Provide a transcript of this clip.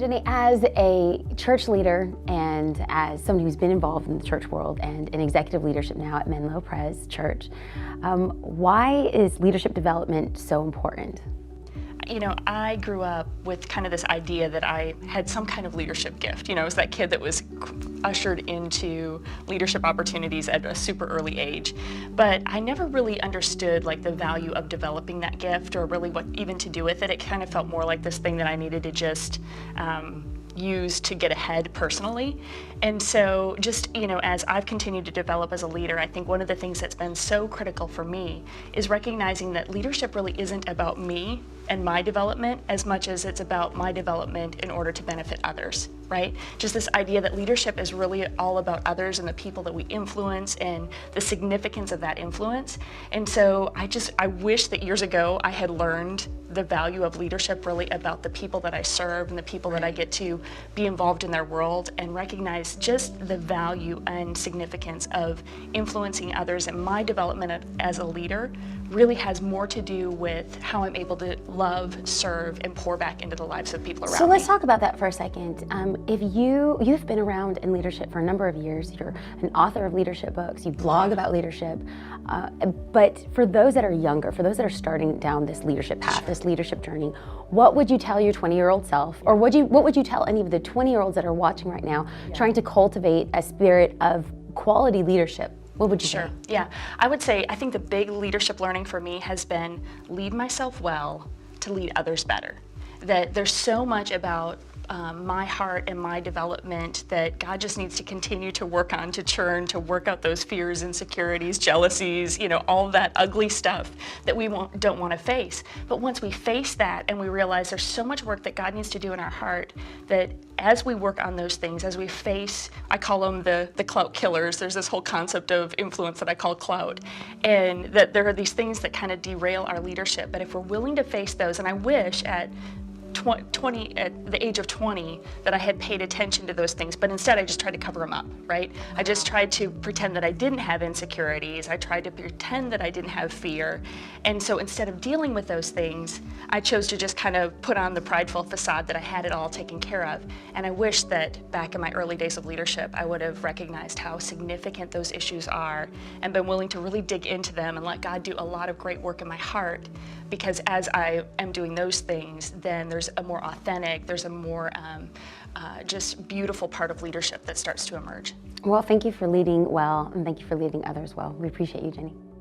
Jenni, as a church leader and as somebody who's been involved in the church world and in executive leadership now at Menlo Pres Church, why is leadership development so important? You know, I grew up with kind of this idea that I had some kind of leadership gift. You know, I was that kid that was ushered into leadership opportunities at a super early age. But I never really understood like the value of developing that gift or really what even to do with it. It kind of felt more like this thing that I needed to just use to get ahead personally. And so just, you know, as I've continued to develop as a leader, I think one of the things that's been so critical for me is recognizing that leadership really isn't about me and my development as much as it's about my development in order to benefit others, right? Just this idea that leadership is really all about others and the people that we influence and the significance of that influence. And so I wish that years ago I had learned the value of leadership really about the people that I serve and the people that I get to be involved in their world, and recognize just the value and significance of influencing others. And my development as a leader really has more to do with how I'm able to love, serve, and pour back into the lives of people around me. So let's talk about that for a second. If you've been around in leadership for a number of years, you're an author of leadership books, you blog about leadership, but for those that are younger, for those that are starting down this leadership path, this leadership journey, what would you tell your 20-year-old self, or what would you tell any of the 20-year-olds that are watching right now, trying to cultivate a spirit of quality leadership? What would you say? Yeah, I would say I think the big leadership learning for me has been lead myself well to lead others better. That there's so much about my heart and my development that God just needs to continue to work on, to churn, to work out those fears, insecurities, jealousies, you know, all that ugly stuff that we don't want to face. But once we face that and we realize there's so much work that God needs to do in our heart, that as we work on those things, as we face, I call them the clout killers. There's this whole concept of influence that I call clout, and that there are these things that kind of derail our leadership. But if we're willing to face those, and I wish at the age of 20 that I had paid attention to those things, but instead I just tried to cover them up, right? I just tried to pretend that I didn't have insecurities. I tried to pretend that I didn't have fear. And so instead of dealing with those things, I chose to just kind of put on the prideful facade that I had it all taken care of. And I wish that back in my early days of leadership, I would have recognized how significant those issues are and been willing to really dig into them and let God do a lot of great work in my heart. Because as I am doing those things, then there's a more authentic, there's a more just beautiful part of leadership that starts to emerge. Well, thank you for leading well, and thank you for leading others well. We appreciate you, Jenni.